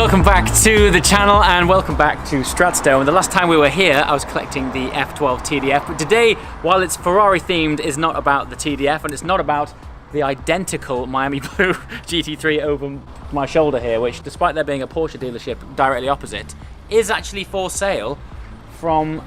welcome back to the channel and welcome back to Stratstone. The last time we were here, I was collecting the F12 TDF, but today, while it's Ferrari themed, is not about the TDF and it's not about the identical Miami Blue GT3 over my shoulder here, which, despite there being a Porsche dealership directly opposite, is actually for sale from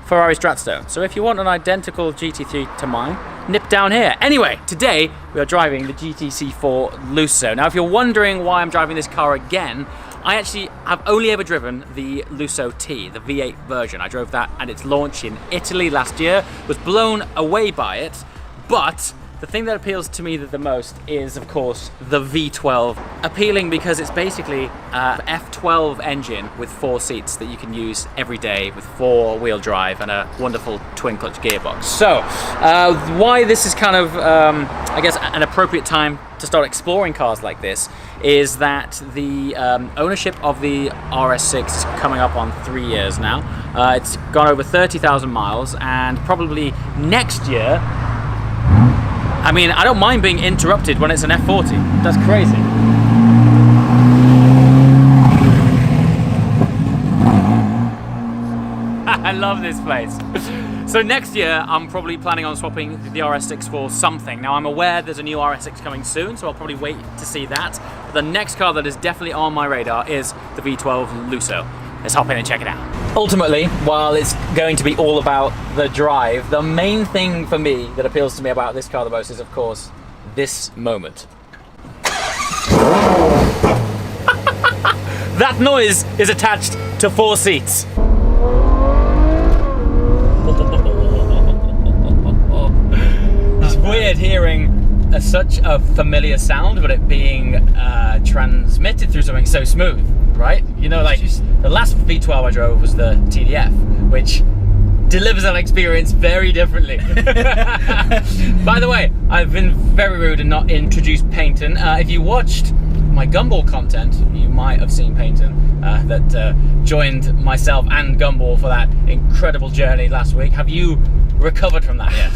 Ferrari Stratstone. So if you want an identical GT3 to mine, nip down here. Anyway, today we are driving the GTC4 Lusso. Now, if you're wondering why I'm driving this car again, I actually have only ever driven the Lusso T, the V8 version. I drove that at its launch in Italy last year, was blown away by it, but the thing that appeals to me the most is, of course, the V12. Appealing because it's basically an F12 engine with 4 seats that you can use every day with 4-wheel drive and a wonderful twin-clutch gearbox. So, why this is kind of, I guess, an appropriate time to start exploring cars like this is that the ownership of the RS6 is coming up on 3 years now. It's gone over 30,000 miles, and probably next year, I mean, I don't mind being interrupted when it's an F40. That's crazy. I love this place. So next year, I'm probably planning on swapping the RS6 for something. Now, I'm aware there's a new RS6 coming soon, so I'll probably wait to see that. But the next car that is definitely on my radar is the V12 Lusso. Let's hop in and check it out. Ultimately, while it's going to be all about the drive, the main thing for me that appeals to me about this car the most is, of course, this moment. That noise is attached to 4 seats. It's weird hearing such a familiar sound, but it being transmitted through something so smooth, right? You know, like the last V12 I drove was the TDF, which delivers an experience very differently. By the way, I've been very rude and not introduced Payton. If you watched my Gumball content, you might have seen Payton that joined myself and Gumball for that incredible journey last week. Have you recovered from that yet?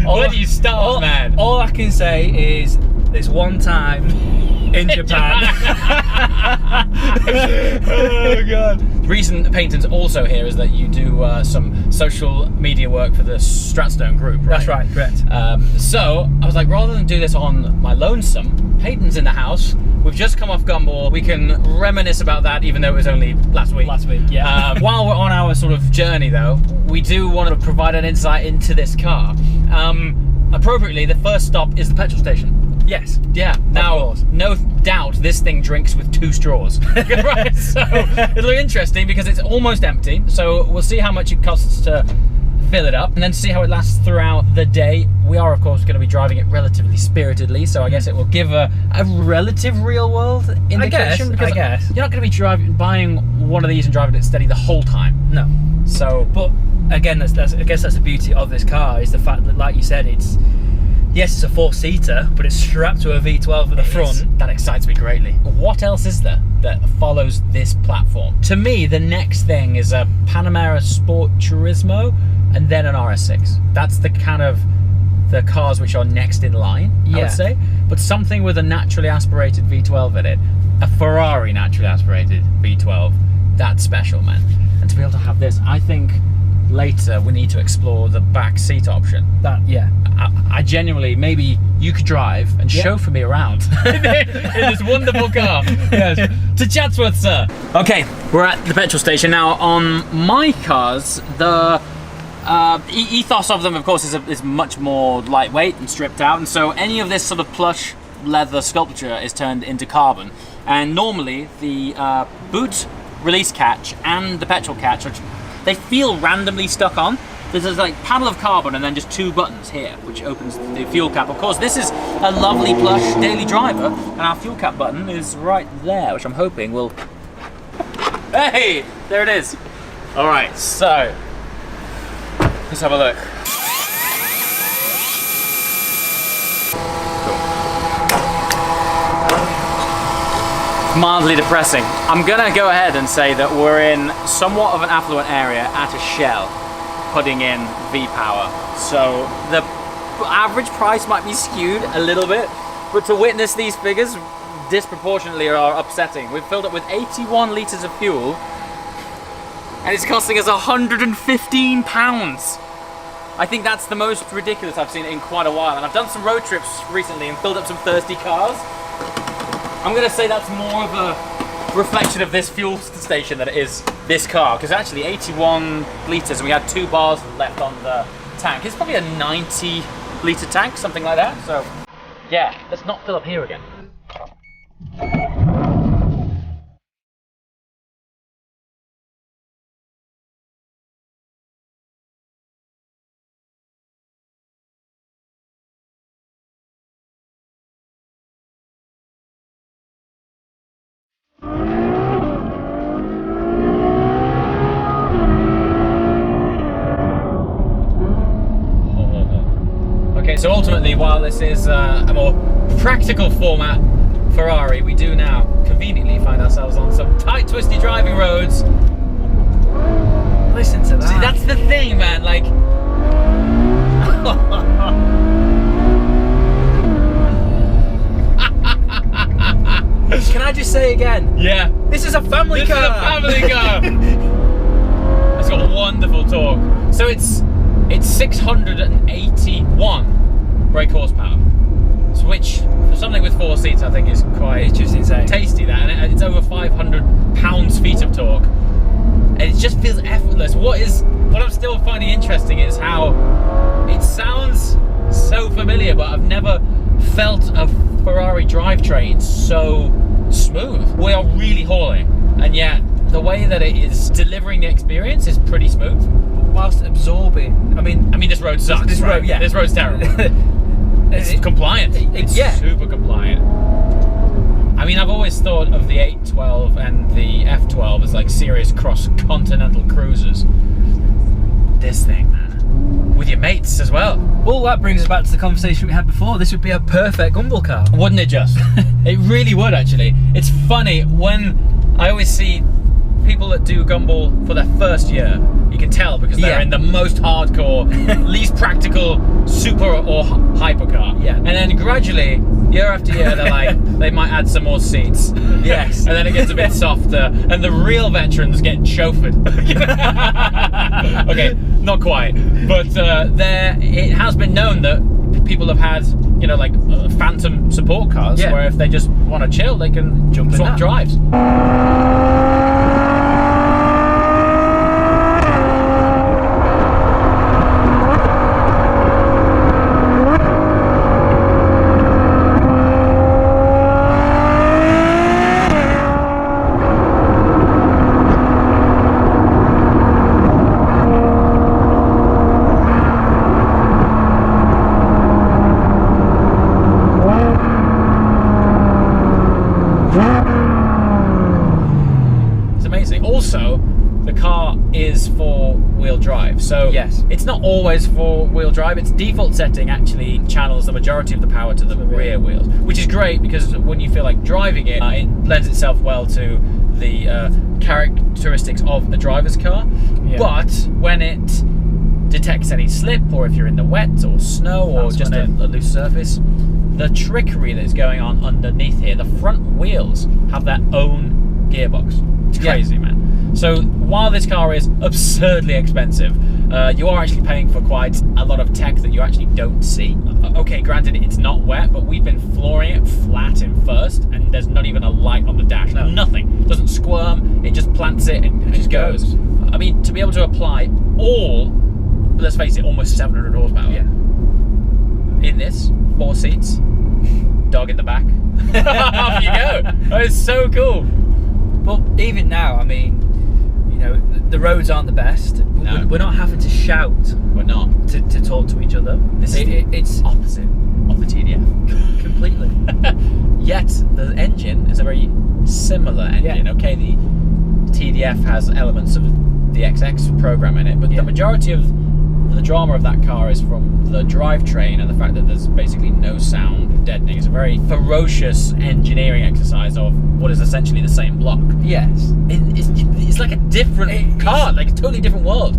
Where do you start, man? All I can say is there's one time in Japan. Oh god. The reason Payton's also here is that you do some social media work for the Stratstone group, right? That's right, correct. So I was like, rather than do this on my lonesome, Payton's in the house. We've just come off Gumball. We can reminisce about that, even though it was only last week. Last week, yeah. While we're on our sort of journey, though, we do want to provide an insight into this car. Appropriately, the first stop is the petrol station. Yes. Yeah. Now, no doubt this thing drinks with 2 straws. Right. So it'll be interesting because it's almost empty. So we'll see how much it costs to fill it up and then see how it lasts throughout the day. We are, of course, going to be driving it relatively spiritedly, so I guess it will give a relative real world indication. I guess. You're not going to be buying one of these and driving it steady the whole time. No. So, but again, I guess that's the beauty of this car, is the fact that, like you said, it's a 4-seater, but it's strapped to a V12 at the front. That excites me greatly. What else is there that follows this platform? To me, the next thing is a Panamera Sport Turismo and then an RS6. That's the kind of the cars which are next in line, I would say. But something with a naturally aspirated V12 in it, a Ferrari naturally aspirated V12, that's special, man. And to be able to have this, I think later we need to explore the back seat option. I genuinely, maybe you could drive and chauffeur me around in this wonderful car. Yes. To Chatsworth, sir. Okay, we're at the petrol station now. On my cars, the ethos of them, of course, is much more lightweight and stripped out, and so any of this sort of plush leather sculpture is turned into carbon. And normally the boot release catch and the petrol catch, they feel randomly stuck on. There's a like panel of carbon and then just 2 buttons here, which opens the fuel cap. Of course, this is a lovely plush daily driver, and our fuel cap button is right there, which I'm hoping will... Hey, there it is. All right, so let's have a look. Mildly depressing. I'm gonna go ahead and say that we're in somewhat of an affluent area at a Shell, putting in V-Power. So the average price might be skewed a little bit, but to witness these figures, disproportionately are upsetting. We've filled up with 81 litres of fuel, and it's costing us £115. I think that's the most ridiculous I've seen in quite a while, and I've done some road trips recently and filled up some thirsty cars. I'm going to say that's more of a reflection of this fuel station than it is this car, because actually 81 litres and we had 2 bars left on the tank. It's probably a 90 litre tank, something like that. So yeah, let's not fill up here again. Okay, so ultimately, while this is a more practical format Ferrari, we do now conveniently find ourselves on some tight, twisty driving roads. Listen to that. See, that's the thing, man, like... Can I just say again? Yeah. This is a family car. This is a family car. It's got wonderful torque. So it's 681 brake horsepower, which for something with 4 seats I think is quite just insane. Tasty. That, and it's over 500 pounds-feet of torque, and it just feels effortless. What I'm still finding interesting is how it sounds so familiar, but I've never felt a Ferrari drivetrain so smooth. We are really hauling, and yet the way that it is delivering the experience is pretty smooth. Whilst absorbing, I mean this road sucks. This road, yeah. This road's terrible. It's compliant. It's super compliant. I mean, I've always thought of the 812 and the F12 as like serious cross-continental cruisers. This thing, man, with your mates as well. Well, that brings us back to the conversation we had before. This would be a perfect Gumball car. Wouldn't it just? It really would, actually. It's funny, when I always see people that do Gumball for their first year, you can tell because they're in the most hardcore, least practical super or hypercar. Yeah. And then gradually, year after year, they're like, they might add some more seats. Yes. And then it gets a bit softer, and the real veterans get chauffeured. Okay, not quite. But it has been known that people have had, you know, like phantom support cars where if they just want to chill, they can swap drives. Also, the car is four-wheel drive, so it's not always four-wheel drive. Its default setting actually channels the majority of the power to the rear wheels, which is great because when you feel like driving it, it lends itself well to the characteristics of a driver's car. But when it detects any slip, or if you're in the wet or snow or just a loose surface, the trickery that is going on underneath here, the front wheels have their own gearbox. It's crazy, man. So while this car is absurdly expensive, you are actually paying for quite a lot of tech that you actually don't see. Okay, granted it's not wet, but we've been flooring it flat in first, and there's not even a light on the dash. No. Nothing. It doesn't squirm, it just plants it and it just goes. I mean, to be able to apply all, let's face it, almost 700 horsepower in this, 4 seats, dog in the back, off you go. That is so cool. But even now, I mean, you know, the roads aren't the best. No. We're not having to shout. We're not. To talk to each other. It's opposite of the TDF. Completely. Yet, the engine is a very similar engine. Okay, the TDF has elements of the XX program in it, but the majority of the drama of that car is from the drivetrain and the fact that there's basically no sound deadening. It's a very ferocious engineering exercise of what is essentially the same block. Yes. It's like a different car, like a totally different world.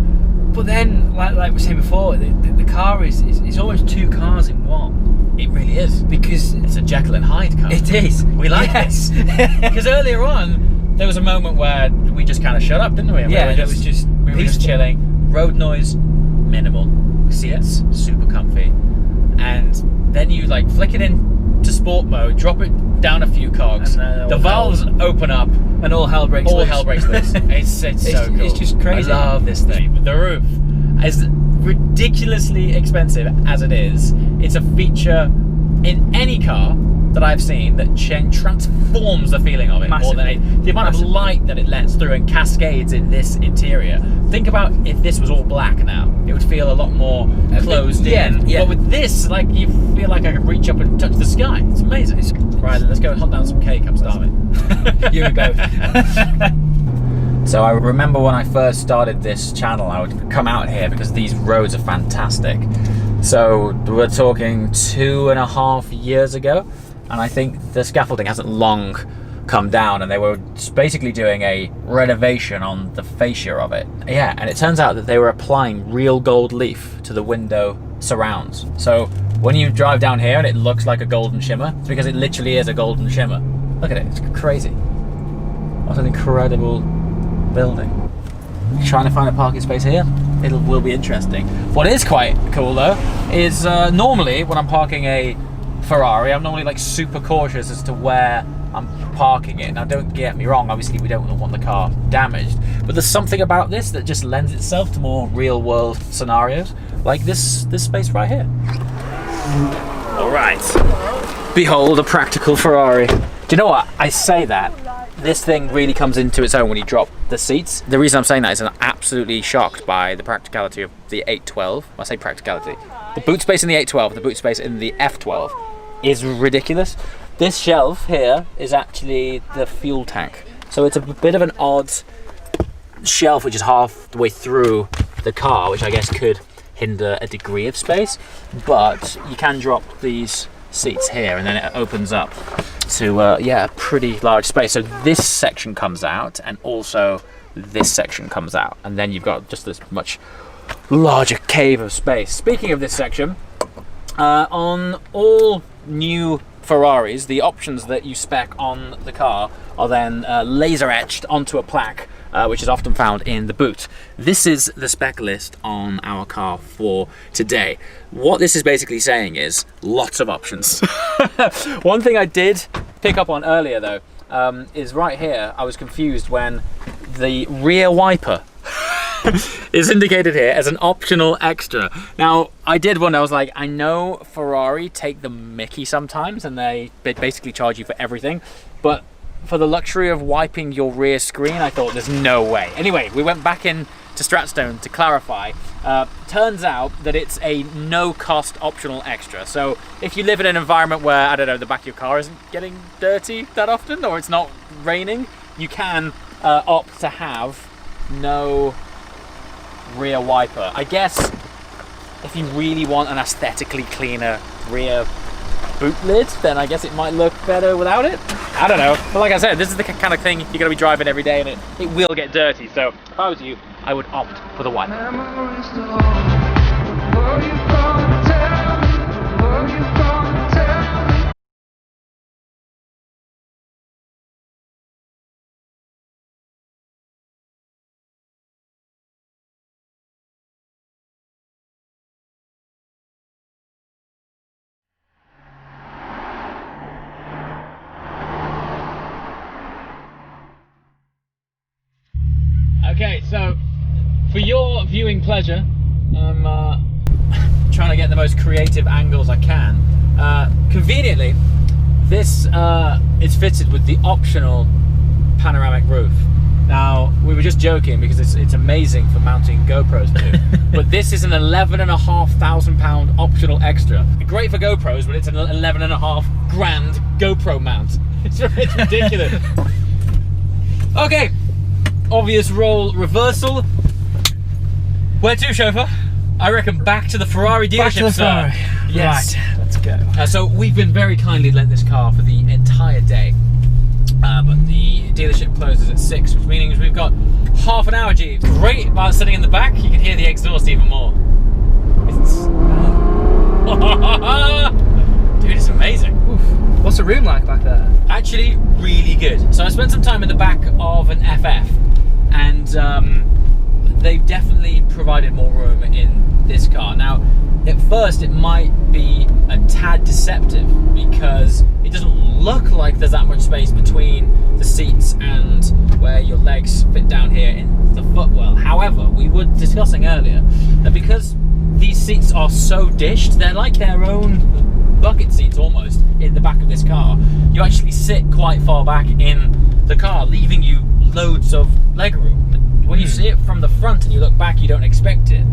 But then, like we were saying before, the car is almost 2 cars in one. It really is. Because It's a Jekyll and Hyde car. it is. We like Yes. this. Because earlier on, there was a moment where we just kind of shut up, didn't we? And Yeah, we were we were just peaceful. chilling. Road noise, minimal. Seats, super comfy. And then you like flick it in to sport mode, drop it down a few cogs, And then the all valves open up, And all hell breaks all loose. hell breaks loose. It's so cool. It's just crazy. I love this thing. The roof, as ridiculously expensive as it is, it's a feature in any car that I've seen that transforms the feeling of it more than the amount of light that it lets through and cascades in this interior. Think about if this was all black now, it would feel a lot more closed in. Yeah. But with this, like, you feel like I could reach up and touch the sky. It's amazing. Right, then let's go hunt down some cake. I'm starving. You and me both. So I remember when I first started this channel, I would come out here because these roads are fantastic. So we're talking 2.5 years ago, and I think the scaffolding hasn't long come down, and they were basically doing a renovation on the fascia of it. Yeah, and it turns out that they were applying real gold leaf to the window surrounds. So when you drive down here and it looks like a golden shimmer, it's because it literally is a golden shimmer. Look at it, it's crazy. What an incredible building. Trying to find a parking space here, it will be interesting. What is quite cool though is normally when I'm parking a Ferrari, I'm normally like super cautious as to where I'm parking it. Now don't get me wrong, obviously we don't want the car damaged, but there's something about this that just lends itself to more real world scenarios, like this space right here. All right, behold a practical Ferrari. Do you know what, I say that this thing really comes into its own when you drop the seats. The reason I'm saying that is I'm absolutely shocked by the practicality of the 812. When I say practicality, the boot space in the 812, the boot space in the F12 is ridiculous. This shelf here is actually the fuel tank. So it's a bit of an odd shelf which is halfway through the car, which I guess could hinder a degree of space, but you can drop these seats here and then it opens up to yeah, a pretty large space. So this section comes out and also this section comes out, and then you've got just this much larger cave of space. Speaking of this section, on all new Ferraris, the options that you spec on the car are then laser etched onto a plaque, which is often found in the boot. This is the spec list on our car for today. What this is basically saying is lots of options. One thing I did pick up on earlier though, is right here, I was confused when the rear wiper is indicated here as an optional extra. Now, I did one, I was like, I know Ferrari take the mickey sometimes and they basically charge you for everything, but for the luxury of wiping your rear screen, I thought there's no way. Anyway, we went back in to Stratstone to clarify. Turns out that it's a no-cost optional extra. So if you live in an environment where, I don't know, the back of your car isn't getting dirty that often, or it's not raining, you can opt to have no rear wiper. I guess if you really want an aesthetically cleaner rear boot lid, then I guess it might look better without it. I don't know, but like I said, this is the kind of thing you're going to be driving every day and it will get dirty. So if I was you, I would opt for the wiper. Okay, so for your viewing pleasure, I'm trying to get the most creative angles I can. Conveniently, this is fitted with the optional panoramic roof. Now, we were just joking because it's amazing for mounting GoPros too, but this is an £11,500 optional extra. Great for GoPros, but it's an $11,500 GoPro mount. It's ridiculous. Okay. Obvious role reversal. Where to, chauffeur? I reckon back to the Ferrari dealership, Back to the Ferrari. Yes. Right, let's go. So we've been very kindly lent this car for the entire day, but the dealership closes at 6, which means we've got half an hour, Jeeves. Great about sitting in the back, you can hear the exhaust even more. the room like back there? Actually, really good. So I spent some time in the back of an FF, and they've definitely provided more room in this car. Now, at first it might be a tad deceptive because it doesn't look like there's that much space between the seats and where your legs fit down here in the footwell. However, we were discussing earlier that because these seats are so dished, they're like their own bucket seats almost in the back of this car. You actually sit quite far back in the car, leaving you loads of legroom. When you see it from the front and you look back, you don't expect it,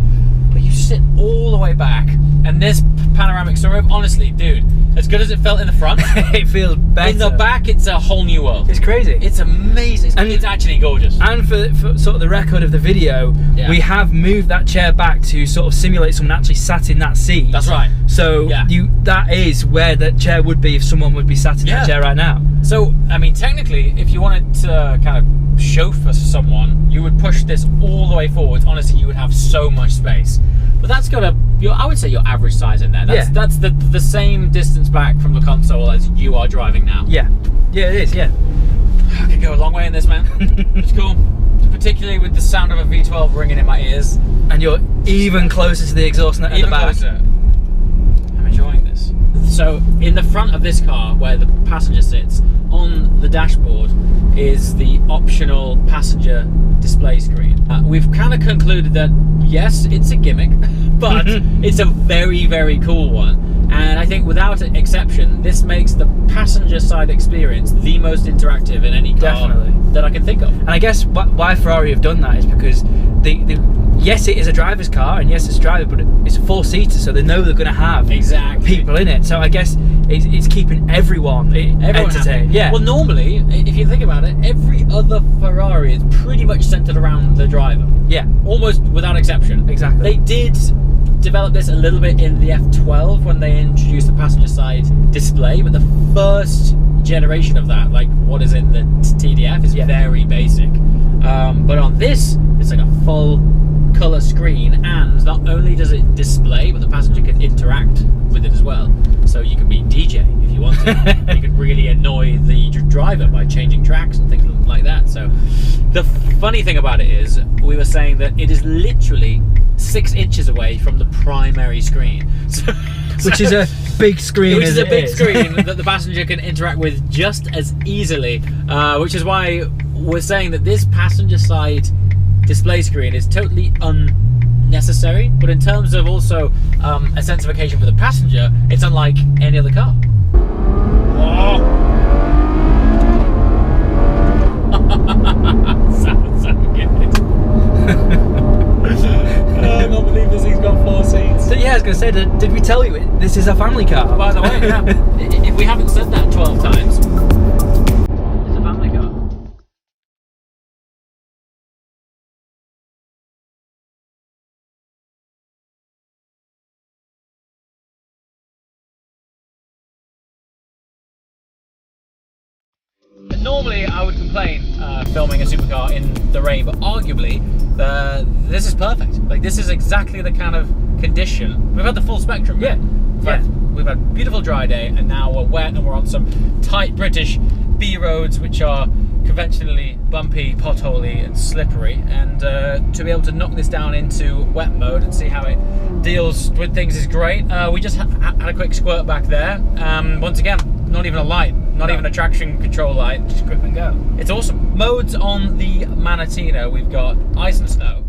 but you sit all the way back, and this panoramic sunroof, honestly, dude, as good as it felt in the front, it feels better. In the back, it's a whole new world. It's crazy. It's amazing. It's actually gorgeous. And for sort of the record of the video, we have moved that chair back to sort of simulate someone actually sat in that seat. That's right. So that is where that chair would be if someone would be sat in that chair right now. So, I mean, technically, if you wanted to kind of chauffeur someone, you would push this all the way forwards. Honestly, you would have so much space. But that's got I would say your average size in there. That's the same distance back from the console as you are driving now. Yeah, it is, yeah. I could go a long way in this, man. It's cool. Particularly with the sound of a V12 ringing in my ears. And you're even closer to the exhaust at the back. Closer. I'm enjoying this. So, in the front of this car, where the passenger sits, on the dashboard is the optional passenger display screen. We've kind of concluded that, yes, it's a gimmick, but it's a very, very cool one. And I think without exception, this makes the passenger side experience the most interactive in any car that I can think of. And I guess why Ferrari have done that is because yes, it is a driver's car, and yes, it's a driver, but it's a four-seater, so they know they're going to have people in it. So I guess it's keeping everyone entertained. Yeah. Well, normally, if you think about it, every other Ferrari is pretty much centered around the driver. Yeah. Almost without exception. Exactly. They did develop this a little bit in the F12 when they introduced the passenger side display, but the first generation of that, like what is in the TDF, is very basic. But on this, it's like a full color screen, and not only does it display, but the passenger can interact with it as well. So you can be DJ if you want to. You can really annoy the driver by changing tracks and things like that. So the funny thing about it is, we were saying that it is literally 6 inches away from the primary screen. Which is a big screen. Which is a big screen that the passenger can interact with just as easily. Which is why we're saying that this passenger side display screen is totally unnecessary, but in terms of also a sense of occasion for the passenger, it's unlike any other car. Sounds so good. I can't believe this thing's got 4 seats. So yeah, I was going to say, did we tell you this is a family car? By the way, if we haven't said that 12 times, it's a family car. Normally I would complain filming a supercar in the rain, but arguably this is perfect. Like, this is exactly the kind of condition. We've had the full spectrum. We've had a beautiful dry day, and now we're wet and we're on some tight British B roads, which are conventionally bumpy, potholey and slippery, and to be able to knock this down into wet mode and see how it deals with things is great. We just had a quick squirt back there. Once again, not even a light, not even a traction control light, just grip and go. It's awesome. Modes on the Manatino: we've got ice and snow,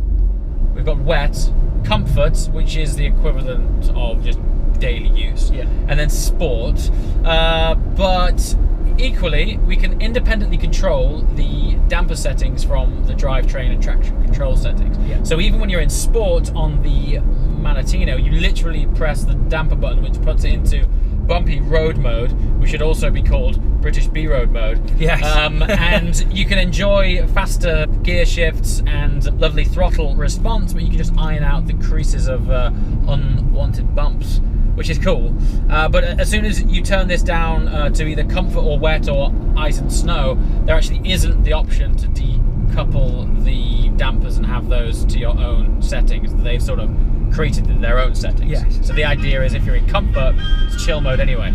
we've got wet, comfort, which is the equivalent of just daily use, and then sport. But equally, we can independently control the damper settings from the drivetrain and traction control settings. So even when you're in sport on the Manatino, you literally press the damper button, which puts it into bumpy road mode, which should also be called British B-road mode. And you can enjoy faster gear shifts and lovely throttle response, but you can just iron out the creases of unwanted bumps, which is cool. But as soon as you turn this down to either comfort or wet or ice and snow, there actually isn't the option to decouple the dampers and have those to your own settings. They've sort of created their own settings. So the idea is, if you're in comfort, it's chill mode anyway.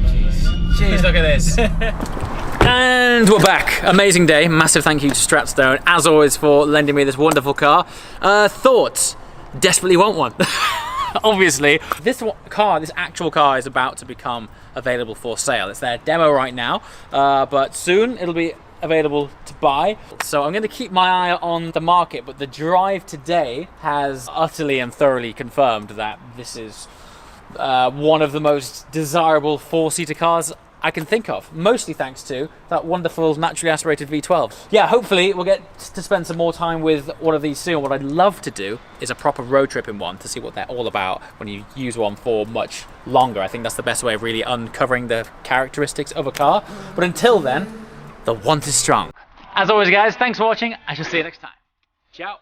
Jeez. Jeez, look at this. And we're back. Amazing day. Massive thank you to Stratstone, as always, for lending me this wonderful car. Thoughts? Desperately want one. Obviously, this actual car is about to become available for sale. It's their demo right now, but soon it'll be available to buy. So I'm going to keep my eye on the market, but the drive today has utterly and thoroughly confirmed that this is one of the most desirable four-seater cars I can think of, mostly thanks to that wonderful naturally aspirated V12. Yeah, hopefully we'll get to spend some more time with one of these soon. What I'd love to do is a proper road trip in one to see what they're all about when you use one for much longer. I think that's the best way of really uncovering the characteristics of a car. But until then, the want is strong. As always, guys, thanks for watching. I shall see you next time. Ciao.